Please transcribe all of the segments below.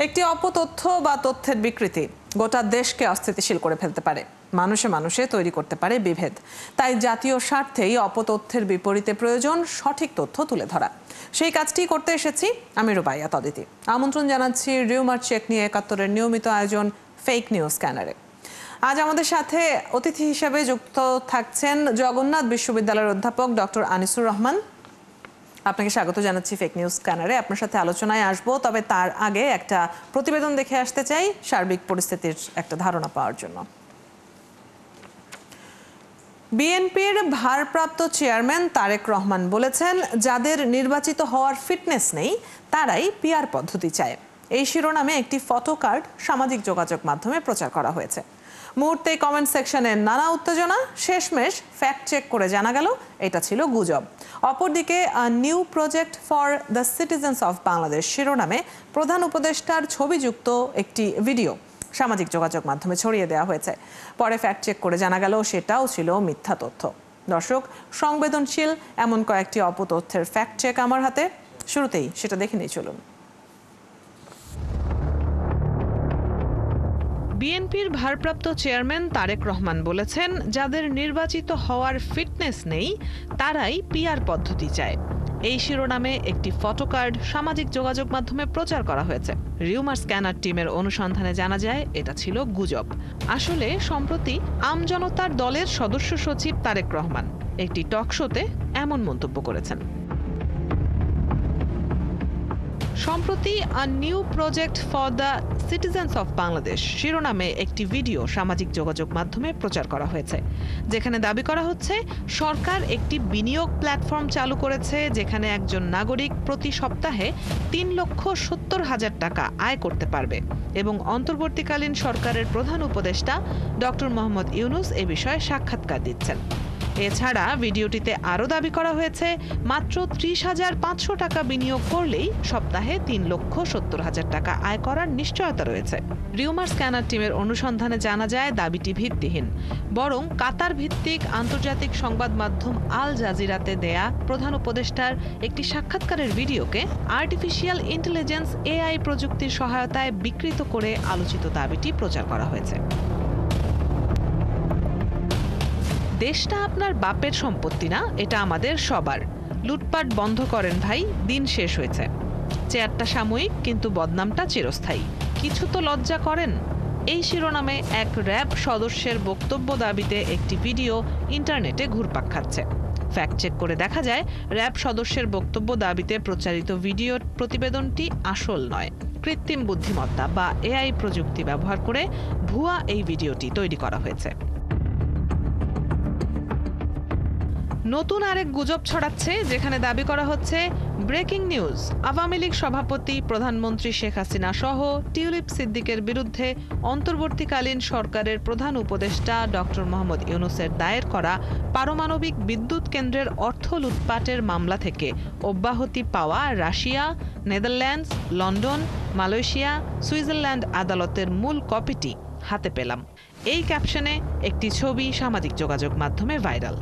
একটি অপতথ্য বা তথ্যের বিকৃতি গোটা দেশকে অস্থিতিশীল করে ফেলতে পারে, মানুষে মানুষে তৈরি করতে পারে বিভেদ। তাই জাতীয় স্বার্থেই অপতথ্যের বিপরীতে প্রয়োজন সঠিক তথ্য তুলে ধরা। সেই কাজটি করতে এসেছি আমি রুবাইয়া তদিতি। আমন্ত্রণ জানাচ্ছি রিউমার চেক নিয়ে ৭১-এর নিয়মিত আয়োজন ফেক নিউজ স্ক্যানারে। আজ আমাদের সাথে অতিথি হিসেবে যুক্ত থাকছেন জগন্নাথ বিশ্ববিদ্যালয়ের অধ্যাপক ডক্টর আনিসুর রহমান। আপনাকে স্বাগত জানাচ্ছি ফেক নিউজ স্ক্যানারে। আপনার সাথে আলোচনায় আসবো, তবে তার আগে একটা প্রতিবেদন দেখে আসতে চাই সার্বিক পরিস্থিতির একটা ধারণা পাওয়ার জন্য। বিএনপির ভারপ্রাপ্ত চেয়ারম্যান তারেক রহমান বলেছেন, যাদের নির্বাচিত হওয়ার ফিটনেস নেই তারাই পিআর পদ্ধতি চায়। এই শিরোনামে একটি ফটো কার্ড সামাজিক যোগাযোগ মাধ্যমে প্রচার করা হয়েছে। মুহূর্তে কমেন্ট সেকশনে নানা উত্তেজনা, শেষমেশ ফ্যাক্ট চেক করে জানা গেল এটা ছিল গুজব। অপরদিকে new project for the citizens of Bangladesh শিরোনামে প্রধান উপদেষ্টার ছবিযুক্ত একটি ভিডিও সামাজিক যোগাযোগ মাধ্যমে ছড়িয়ে দেওয়া হয়েছে। পরে ফ্যাক্ট চেক করে জানা গেল সেটাও ছিল মিথ্যা তথ্য। দর্শক, সংবেদনশীল এমন কয়েকটি অপতথ্যের ফ্যাক্ট চেক আমার হাতে, শুরুতেই সেটা দেখে নিয়ে চলুন। বিএনপির ভারপ্রাপ্ত চেয়ারম্যান তারেক রহমান বলেছেন, যাদের নির্বাচিত হওয়ার ফিটনেস নেই তারাই পিআর পদ্ধতি চায়। এই শিরোনামে একটি ফটো কার্ড সামাজিক যোগাযোগ মাধ্যমে প্রচার করা হয়েছে। রিউমার স্ক্যানার টিমের অনুসন্ধানে জানা যায় এটা ছিল গুজব। আসলে সম্প্রতি আমজনতার দলের সদস্য সচিব তারেক রহমান একটি টক শোতে এমন মন্তব্য করেছেন। সম্প্রতি new project for the citizens of Bangladesh শিরোনামে একটি ভিডিও সামাজিক যোগাযোগ মাধ্যমে প্রচার করা হয়েছে, যেখানে দাবি করা হচ্ছে সরকার একটি বিনিয়োগ প্ল্যাটফর্ম চালু করেছে, যেখানে একজন নাগরিক প্রতি সপ্তাহে ৩,৭০,০০০ টাকা আয় করতে পারবে এবং অন্তর্বর্তীকালীন সরকারের প্রধান উপদেষ্টা ডক্টর মোহাম্মদ ইউনূস এ বিষয়ে সাক্ষাৎকার দিচ্ছেন। এছাড়া ভিডিওটিতে আরও দাবি করা হয়েছে মাত্র ৩০,৫০০ টাকা বিনিয়োগ করলেই সপ্তাহে ৩,৭০,০০০ টাকা আয় করার নিশ্চয়তা রয়েছে। রিউমার স্ক্যানার টিমের অনুসন্ধানে জানা যায় দাবিটি ভিত্তিহীন, বরং কাতার ভিত্তিক আন্তর্জাতিক সংবাদ মাধ্যম আল জাজিরাতে দেয়া প্রধান উপদেষ্টার একটি সাক্ষাৎকারের ভিডিওকে আর্টিফিশিয়াল ইন্টেলিজেন্স এআই প্রযুক্তির সহায়তায় বিকৃত করে আলোচিত দাবিটি প্রচার করা হয়েছে। দেশটা আপনার বাপের সম্পত্তি না, এটা আমাদের সবার। লুটপাট বন্ধ করেন ভাই, দিন শেষ হয়েছে। চেয়ারটা সাময়িক কিন্তু বদনামটা চিরস্থায়ী। কিছু তো লজ্জা করেন। এই শিরোনামে এক র্যাব সদস্যের বক্তব্য দাবিতে একটি ভিডিও ইন্টারনেটে ঘুরপাক খাচ্ছে। ফ্যাক্ট চেক করে দেখা যায় র্যাব সদস্যের বক্তব্য দাবিতে প্রচারিত ভিডিওর প্রতিবেদনটি আসল নয়। কৃত্রিম বুদ্ধিমত্তা বা এআই প্রযুক্তি ব্যবহার করে ভুয়া এই ভিডিওটি তৈরি করা হয়েছে। নতুন আরেক গুজব ছড়াচ্ছে, যেখানে দাবি করা হচ্ছে ব্রেকিং নিউজ, আওয়ামী লীগ সভাপতি প্রধানমন্ত্রী শেখ হাসিনা সহ টিউলিপ সিদ্দিকের বিরুদ্ধে অন্তর্বর্তীকালীন সরকারের প্রধান উপদেষ্টা ডক্টর মোহাম্মদ ইউনূসের দায়ের করা পারমাণবিক বিদ্যুৎ কেন্দ্রের অর্থ লুটপাটের মামলা থেকে অব্যাহতি পাওয়া Russia, Netherlands, London, Malaysia, Switzerland আদালতের মূল কপিটি হাতে পেলাম। এই ক্যাপশনে একটি ছবি সামাজিক যোগাযোগ মাধ্যমে ভাইরাল।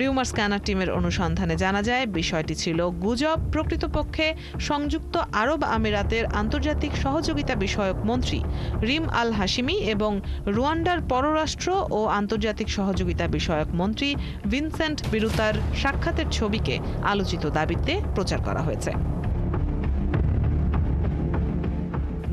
রিউমার স্ক্যানার টিমের অনুসন্ধানে জানা যায় বিষয়টি ছিল গুজব। প্রকৃতপক্ষে সংযুক্ত আরব আমিরাতের আন্তর্জাতিক সহযোগিতা বিষয়ক মন্ত্রী রিম আল হাশিমি এবং রুয়ান্ডার পররাষ্ট্র ও আন্তর্জাতিক সহযোগিতা বিষয়ক মন্ত্রী ভিনসেন্ট বিরুতার সাক্ষাতের ছবিকে আলোচিত দাবিতে প্রচার করা হয়েছে।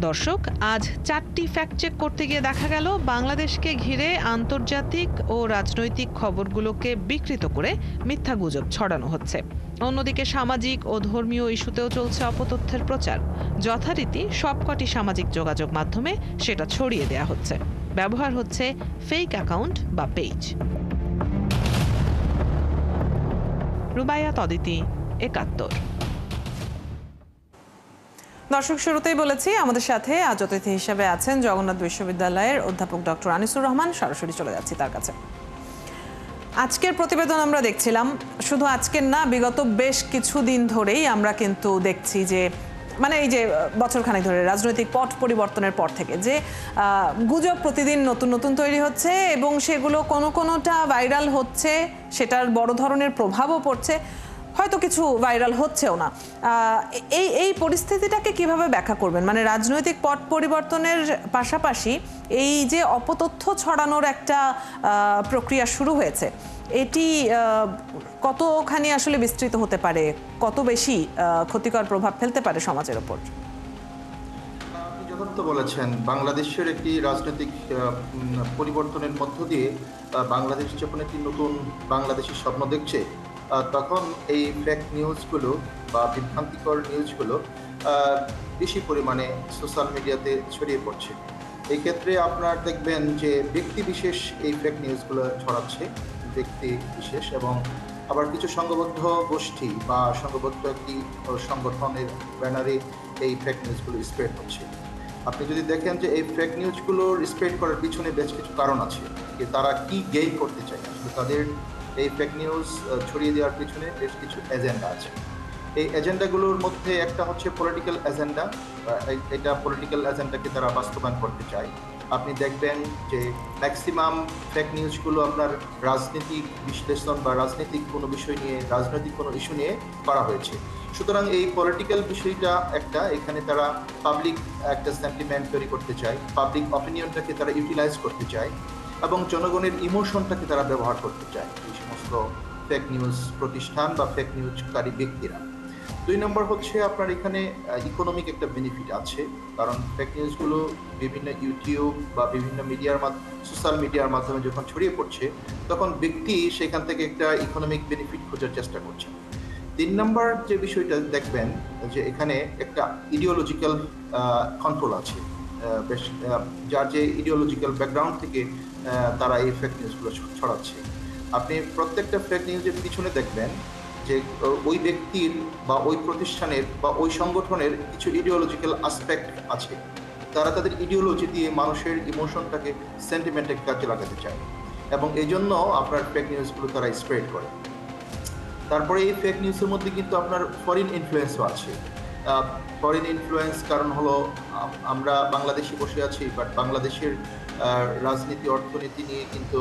দর্শক, আজ 4টি ফ্যাক্ট চেক করতে গিয়ে দেখা গেল বাংলাদেশকে ঘিরে আন্তর্জাতিক ও রাজনৈতিক খবরগুলোকে বিকৃত করে মিথ্যা গুজব ছড়ানো হচ্ছে। অন্যদিকে সামাজিক ও ধর্মীয় ইস্যুতেও চলছে অপতথ্যের প্রচার। যথারীতি সবকটি সামাজিক যোগাযোগ মাধ্যমে সেটা ছড়িয়ে দেয়া হচ্ছে। ব্যবহার হচ্ছে ফেক অ্যাকাউন্ট বা পেজ। রুবাইয়া তদিতি, ৭১। দর্শক, শুরুতেই বলেছি আমাদের সাথে আজ অতিথি হিসেবে আছেন জগন্নাথ বিশ্ববিদ্যালয়ের অধ্যাপক ডক্টর আনিসুর রহমান। সরাসরি চলে যাচ্ছি তার কাছে। আজকের প্রতিবেদন আমরা দেখছিলাম, শুধু আজকের না, বিগত বেশ কিছুদিন ধরেই আমরা কিন্তু দেখছি যে এই যে বছরখানেক ধরে রাজনৈতিক পট পরিবর্তনের পর থেকে যে গুজব প্রতিদিন নতুন নতুন তৈরি হচ্ছে এবং সেগুলো কোনোটা ভাইরাল হচ্ছে, সেটার বড় ধরনের প্রভাবও পড়ছে। হয়তো কিছু ভাইরাল হচ্ছেও না। এই পরিস্থিতিটাকে কিভাবে ব্যাখ্যা করবেন? মানে রাজনৈতিক পট পরিবর্তনের পাশাপাশি এই যে অপতথ্য ছড়ানোর একটা প্রক্রিয়া শুরু হয়েছে, এটি কতখানি আসলে বিস্তৃত হতে পারে, কত বেশি ক্ষতিকর প্রভাব ফেলতে পারে সমাজের ওপর? আপনি যথার্থ বলেছেন, বাংলাদেশের একটি রাজনৈতিক পরিবর্তনের মধ্য দিয়ে বাংলাদেশ যখন একটি নতুন বাংলাদেশের স্বপ্ন দেখছে, তখন এই ফেক নিউজগুলো বা বিভ্রান্তিকর নিউজগুলো বেশি পরিমাণে সোশ্যাল মিডিয়াতে ছড়িয়ে পড়ছে। এই ক্ষেত্রে আপনার দেখবেন যে ব্যক্তি বিশেষ এই ফেক নিউজগুলো ছড়াচ্ছে, ব্যক্তি বিশেষ, এবং আবার কিছু সংঘবদ্ধ গোষ্ঠী বা সংঘবদ্ধ একটি সংগঠনের ব্যানারে এই ফেক নিউজগুলো স্প্রেড হচ্ছে। আপনি যদি দেখেন যে এই ফেক নিউজগুলোর স্প্রেড করার পিছনে বেশ কিছু কারণ আছে, যে তারা কি গেইন করতে চায়। আসলে তাদের এই ফেক নিউজ ছড়িয়ে দেওয়ার পিছনে বেশ কিছু এজেন্ডা আছে। এই এজেন্ডাগুলোর মধ্যে একটা হচ্ছে পলিটিক্যাল এজেন্ডা। এটা পলিটিক্যাল এজেন্ডাকে তারা বাস্তবায়ন করতে চায়। আপনি দেখবেন যে ম্যাক্সিমাম ফেক নিউজগুলো আপনার রাজনৈতিক বিশ্লেষণ বা রাজনৈতিক কোনো বিষয় নিয়ে, রাজনৈতিক কোনো ইস্যু নিয়ে করা হয়েছে। সুতরাং এই পলিটিক্যাল বিষয়টা একটা, এখানে তারা পাবলিক একটা সেন্টিমেন্ট তৈরি করতে চায়, পাবলিক অপিনিয়নটাকে তারা ইউটিলাইজ করতে চায়, এবং জনগণের ইমোশনটাকে তারা ব্যবহার করতে চায় এই সমস্ত ফেক নিউজ প্রতিষ্ঠান বা ফেক নিউজকারী ব্যক্তিরা। 2 নম্বর হচ্ছে আপনার এখানে ইকোনমিক একটা বেনিফিট আছে, কারণ ফেক নিউজগুলো বিভিন্ন ইউটিউব বা বিভিন্ন সোশ্যাল মিডিয়ার মাধ্যমে যখন ছড়িয়ে পড়ছে, তখন ব্যক্তি সেখান থেকে একটা ইকোনমিক বেনিফিট খোঁজার চেষ্টা করছে। 3 নম্বর যে বিষয়টা দেখবেন যে এখানে একটা ইডিওলজিক্যাল কন্ট্রোল আছে, বেশ যার যে ইডিওলজিক্যাল ব্যাকগ্রাউন্ড থেকে তারা এই ফেক নিউজগুলো ছড়াচ্ছে। আপনি প্রত্যেকটা ফেক নিউজের পিছনে দেখবেন যে ওই ব্যক্তির বা ওই প্রতিষ্ঠানের বা ওই সংগঠনের কিছু ইডিওলজিক্যাল আসপেক্ট আছে। তারা তাদের ইডিওলজি দিয়ে মানুষের ইমোশনটাকে, সেন্টিমেন্টটাকে কাজে লাগাতে চায়, এবং এই জন্য আপনার ফেক নিউজগুলো তারা স্প্রেড করে। তারপরে এই ফেক নিউজের মধ্যে কিন্তু আপনার ফরেন ইনফ্লুয়েন্সও আছে। ফরেন ইনফ্লুয়েন্স কারণ হলো আমরা বাংলাদেশে বসে আছি, বাট বাংলাদেশের রাজনীতি অর্থনীতি নিয়ে কিন্তু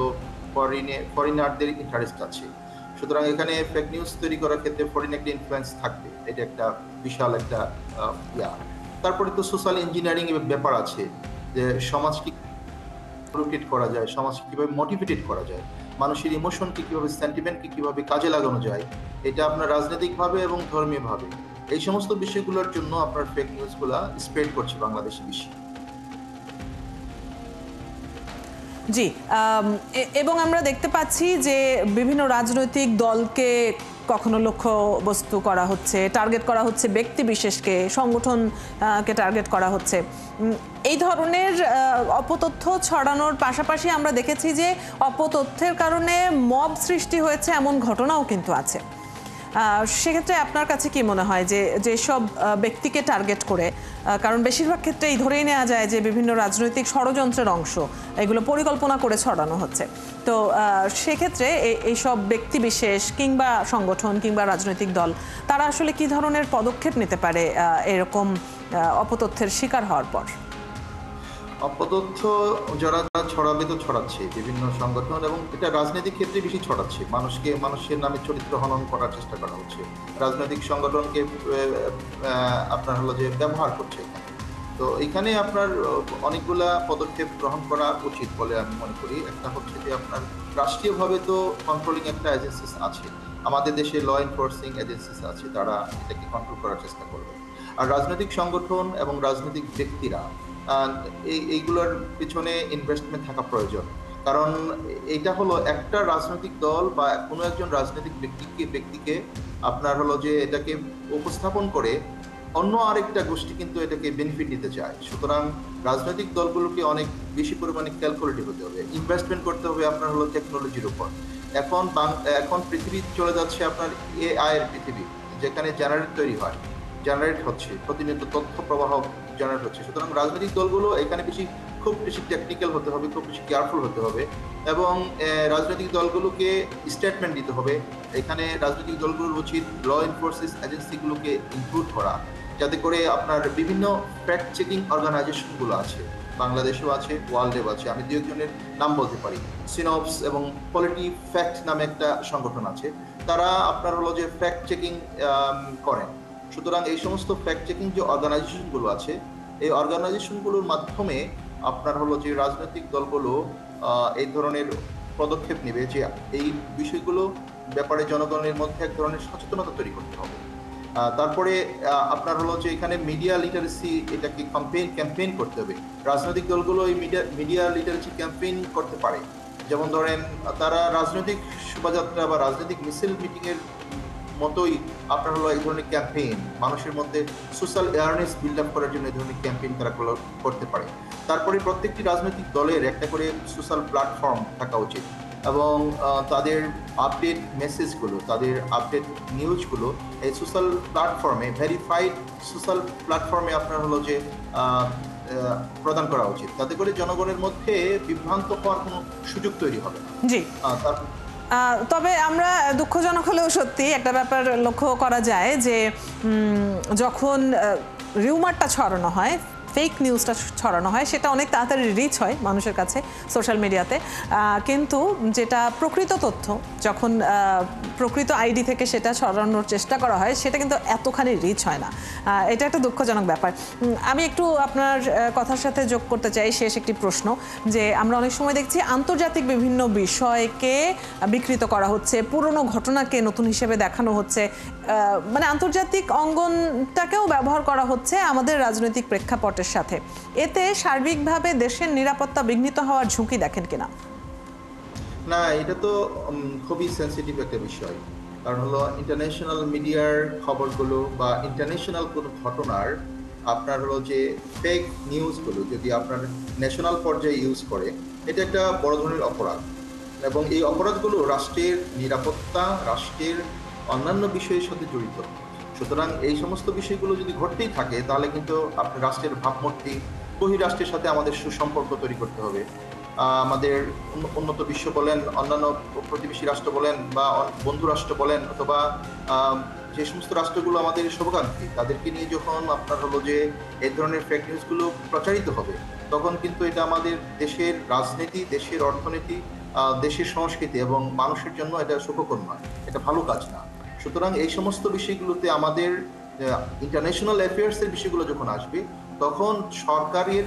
ফরেনারদের ইন্টারেস্ট আছে। সুতরাং এখানে ফেক নিউজ তৈরি করার ক্ষেত্রে ফরেন একটা ইনফ্লুয়েন্স থাকবে, এটা একটা বিশাল একটা তারপরে তো সোশ্যাল ইঞ্জিনিয়ারিং এর ব্যাপার আছে, যে সমাজকে রোটেট করা যায়, সমাজকে কিভাবে মোটিভেটেড করা যায়, মানুষের ইমোশনকে কিভাবে, সেন্টিমেন্টকে কিভাবে কাজে লাগানো যায়, এটা আপনার রাজনৈতিকভাবে এবং ধর্মীয়ভাবে, এই সমস্ত বিষয়গুলোর জন্য আপনার ফেক নিউজগুলা স্প্রেড করছে বাংলাদেশে বেশি। জি, এবং আমরা দেখতে পাচ্ছি যে বিভিন্ন রাজনৈতিক দলকে কখনো লক্ষ্যবস্তু করা হচ্ছে, টার্গেট করা হচ্ছে ব্যক্তি বিশেষকে, সংগঠনকে টার্গেট করা হচ্ছে। এই ধরনের অপতথ্য ছড়ানোর পাশাপাশি আমরা দেখেছি যে অপতথ্যের কারণে মব সৃষ্টি হয়েছে, এমন ঘটনাও কিন্তু আছে। সেক্ষেত্রে আপনার কাছে কি মনে হয় যে যেসব ব্যক্তিকে টার্গেট করে, কারণ বেশিরভাগ ক্ষেত্রেই ধরেই নেওয়া যায় যে বিভিন্ন রাজনৈতিক ষড়যন্ত্রের অংশ, এগুলো পরিকল্পনা করে ছড়ানো হচ্ছে, তো সেক্ষেত্রে এইসব ব্যক্তি বিশেষ কিংবা সংগঠন কিংবা রাজনৈতিক দল তারা আসলে কি ধরনের পদক্ষেপ নিতে পারে এরকম অপতথ্যের শিকার হওয়ার পর? অপতথ্য যারা ছড়াবে তো ছড়াচ্ছে বিভিন্ন সংগঠন, এবং এটা রাজনৈতিক ক্ষেত্রে বেশি ছড়াচ্ছে, মানুষের নামে চরিত্র হনন করার চেষ্টা করা হচ্ছে, রাজনৈতিক সংগঠনকে আপনার হলো যে ব্যবহার করছে। তো এখানে আপনার অনেকগুলা পদক্ষেপ গ্রহণ করা উচিত বলে আমি মনে করি। একটা হচ্ছে যে আপনার রাষ্ট্রীয়ভাবে তো কন্ট্রোলিং একটা এজেন্সিস আছে, আমাদের দেশে ল এনফোর্সিং এজেন্সিস আছে, তারা এটাকে কন্ট্রোল করার চেষ্টা করবে। আর রাজনৈতিক সংগঠন এবং রাজনৈতিক ব্যক্তিরা এইগুলোর পিছনে ইনভেস্টমেন্ট থাকা প্রয়োজন, কারণ এটা হলো একটা রাজনৈতিক দল বা কোনো একজন রাজনৈতিক ব্যক্তিকে আপনার হলো যে এটাকে উপস্থাপন করে অন্য আরেকটা গোষ্ঠী কিন্তু এটাকে বেনিফিট নিতে চায়। সুতরাং রাজনৈতিক দলগুলোকে অনেক বেশি পরিমাণে ক্যালকুলেটিভ হতে হবে, ইনভেস্টমেন্ট করতে হবে আপনার হলো টেকনোলজির উপর। এখন পৃথিবী চলে যাচ্ছে আপনার এআই এর পৃথিবী, যেখানে জেনারেট হচ্ছে প্রতিনিয়ত তথ্য প্রবাহ জেনারেট হচ্ছে। সুতরাং রাজনৈতিক দলগুলো এখানে খুব বেশি টেকনিক্যাল হতে হবে, খুব বেশি কেয়ারফুল হতে হবে, এবং রাজনৈতিক দলগুলোকে স্টেটমেন্ট দিতে হবে। এখানে রাজনৈতিক দলগুলোর উচিত ল এনফোর্সিং এজেন্সিগুলোকে ইনক্লুড করা, যাতে করে আপনার বিভিন্ন ফ্যাক্ট চেকিং অর্গানাইজেশনগুলো আছে, বাংলাদেশেও আছে, ওয়ার্ল্ডেও আছে। আমি দু একজনের নাম বলতে পারি, সিনপস এবং পলিটি ফ্যাক্ট নামে একটা সংগঠন আছে। তারা আপনার হলো যে ফ্যাক্ট চেকিং করেন। সুতরাং এই সমস্ত ফ্যাক্ট চেকিং যে অর্গানাইজেশনগুলো আছে, এই অর্গানাইজেশনগুলোর মাধ্যমে আপনার হলো যে রাজনৈতিক দলগুলো এই ধরনের পদক্ষেপ নেবে যে এই বিষয়গুলো ব্যাপারে জনগণের মধ্যে এক ধরনের সচেতনতা তৈরি করতে হবে। তারপরে আপনার হলো যে এখানে মিডিয়া লিটারেসি, এটাকে ক্যাম্পেইন করতে হবে। রাজনৈতিক দলগুলো এই মিডিয়া লিটারেসি ক্যাম্পেইন করতে পারে। যেমন ধরেন তারা রাজনৈতিক শোভাযাত্রা বা রাজনৈতিক মিছিল মিটিংয়ের মতোই আপনার হলো এই ধরনের ক্যাম্পেইন মানুষের মধ্যে সোশ্যাল অ্যাওয়ারনেস বিল্ড আপ করার জন্য এই ধরনের ক্যাম্পেইন তারা করতে পারে। তারপরে প্রত্যেকটি রাজনৈতিক দলের একটা করে সোশ্যাল প্ল্যাটফর্ম থাকা উচিত এবং তাদের আপডেট মেসেজগুলো, তাদের আপডেট নিউজগুলো এই সোশ্যাল প্ল্যাটফর্মে, ভেরিফাইড সোশ্যাল প্ল্যাটফর্মে আপনার হলো যে প্রদান করা উচিত। তাতে করে জনগণের মধ্যে বিভ্রান্ত হওয়ার কোনো সুযোগ তৈরি হবে না। জি, তবে আমরা দুঃখজনক হলেও সত্যি একটা ব্যাপার লক্ষ্য করা যায় যে যখন রিউমারটা ছড়ানো হয়, ফেক নিউজটা ছড়ানো হয়, সেটা অনেক তাড়াতাড়ি রিচ হয় মানুষের কাছে সোশ্যাল মিডিয়াতে, কিন্তু যেটা প্রকৃত তথ্য যখন প্রকৃত আইডি থেকে সেটা ছড়ানোর চেষ্টা করা হয় সেটা কিন্তু এতখানি রিচ হয় না। এটা একটা দুঃখজনক ব্যাপার। আমি একটু আপনার কথার সাথে যোগ করতে চাই শেষ একটি প্রশ্ন, যে আমরা অনেক সময় দেখছি আন্তর্জাতিক বিভিন্ন বিষয়কে বিকৃত করা হচ্ছে, পুরনো ঘটনাকে নতুন হিসেবে দেখানো হচ্ছে, মানে আন্তর্জাতিক অঙ্গনটাকেও ব্যবহার করা হচ্ছে আমাদের রাজনৈতিক প্রেক্ষাপটের সাথে। এতে সার্বিকভাবে দেশের নিরাপত্তা বিঘ্নিত হওয়ার ঝুঁকি দেখেন কিনা? না, এটা তো খুবই সেন্সিটিভ একটা বিষয়। কারণ হলো ইন্টারন্যাশনাল মিডিয়ার খবরগুলো বা ইন্টারন্যাশনাল কোনো ঘটনার আপনার হলো যে ফেক নিউজগুলো যদি আপনার ন্যাশনাল পর্যায়ে ইউজ করে, এটা একটা বড় ধরনের অপরাধ এবং এই অপরাধগুলো রাষ্ট্রের নিরাপত্তা, রাষ্ট্রের অন্যান্য বিষয়ের সাথে জড়িত। সুতরাং এই সমস্ত বিষয়গুলো যদি ঘটতেই থাকে তাহলে কিন্তু আপনার রাষ্ট্রের ভাবমূর্তি, বহিরাষ্ট্রের সাথে আমাদের সুসম্পর্ক তৈরি করতে হবে। আমাদের উন্নত বিশ্ব বলেন, অন্যান্য প্রতিবেশী রাষ্ট্র বলেন বা বন্ধু রাষ্ট্র বলেন, অথবা যে সমস্ত রাষ্ট্রগুলো আমাদের শুভাকাঙ্ক্ষী, তাদেরকে নিয়ে যখন আপনার হলো যে এই ধরনের ফেক নিউজগুলো প্রচারিত হবে, তখন কিন্তু এটা আমাদের দেশের রাজনীতি, দেশের অর্থনীতি, দেশের সংস্কৃতি এবং মানুষের জন্য এটা সুখকর নয়, এটা ভালো কাজ না। সুতরাং এই সমস্ত বিষয়গুলোতে আমাদের ইন্টারন্যাশনাল অ্যাফেয়ার্সের বিষয়গুলো যখন আসবে, তখন সরকারের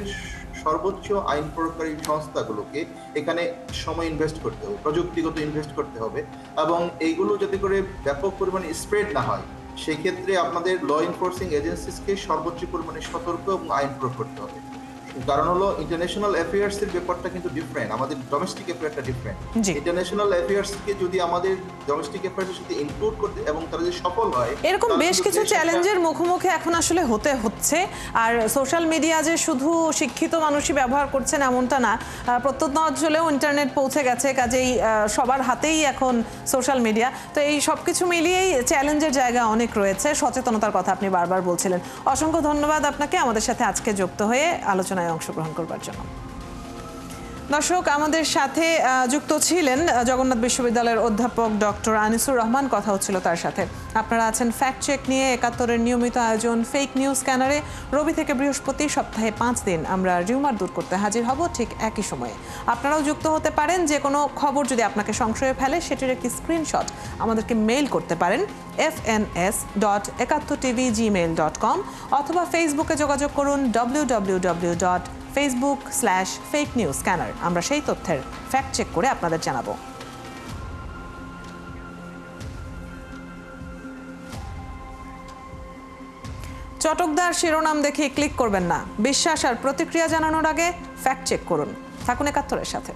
সর্বোচ্চ আইন প্রয়োগকারী সংস্থাগুলোকে এখানে সময় ইনভেস্ট করতে হবে, প্রযুক্তিগত ইনভেস্ট করতে হবে এবং এইগুলো যাতে করে ব্যাপক পরিমাণে স্প্রেড না হয়, সেক্ষেত্রে আপনাদের ল এনফোর্সিং এজেন্সিসকে সর্বোচ্চ পরিমাণে সতর্ক এবং আইন প্রয়োগ করতে হবে। কারণ হলো ইন্টারন্যাশনাল অ্যাফেয়ার্স এর ব্যাপারটা কিন্তু ডিফারেন্ট, আমাদের ডোমেস্টিক অ্যাফেয়ারটা ডিফারেন্ট। ইন্টারন্যাশনাল অ্যাফেয়ার্স কে যদি আমাদের ডোমেস্টিক অ্যাফেয়ার্সের সাথে ইনক্লুড করতে এবং তারা যদি সফল হয়, এরকম বেশ কিছু চ্যালেঞ্জের মুখোমুখি এখন আসলে হতে হচ্ছে। আর সোশ্যাল মিডিয়া যে শুধু শিক্ষিত মানুষই ব্যবহার করছেন এমনটা না, প্রত্যন্ত অঞ্চলেও ইন্টারনেট পৌঁছে গেছে, কাজেই সবার হাতেই এখন সোশ্যাল মিডিয়া। তো এই সব কিছু মিলিয়েই চ্যালেঞ্জের জায়গা অনেক রয়েছে। সচেতনতার কথা আপনি বারবার বলছিলেন। অসংখ্য ধন্যবাদ আপনাকে আমাদের সাথে আজকে যুক্ত হয়ে আলোচনায় অংশগ্রহণ করবার জন্য। দর্শক, আমাদের সাথে যুক্ত ছিলেন জগন্নাথ বিশ্ববিদ্যালয়ের অধ্যাপক ডক্টর আনিসুর রহমান। কথা হচ্ছিল তার সাথে। আপনারা আছেন ফ্যাক্ট চেক নিয়ে, ৭১-এর নিয়মিত আয়োজন ফেক নিউজ স্ক্যানারে। রবি থেকে বৃহস্পতি সপ্তাহে 5 দিন আমরা রিউমার দূর করতে হাজির হব ঠিক একই সময়ে। আপনারাও যুক্ত হতে পারেন। যে কোনো খবর যদি আপনাকে সংশয়ে ফেলে সেটির একটি স্ক্রিনশট আমাদেরকে মেইল করতে পারেন fns.71tv@gmail.com অথবা ফেসবুকে যোগাযোগ করুন www.facebook/fake-news-scanner। আমরা সেই তথ্যের ফ্যাক্ট চেক করে আপনাদের জানাবো। চটকদার শিরোনাম দেখে ক্লিক করবেন না। বিশ্বাস আর প্রতিক্রিয়া জানানোর আগে ফ্যাক্ট চেক করুন। থাকুন ৭১-এর সাথে।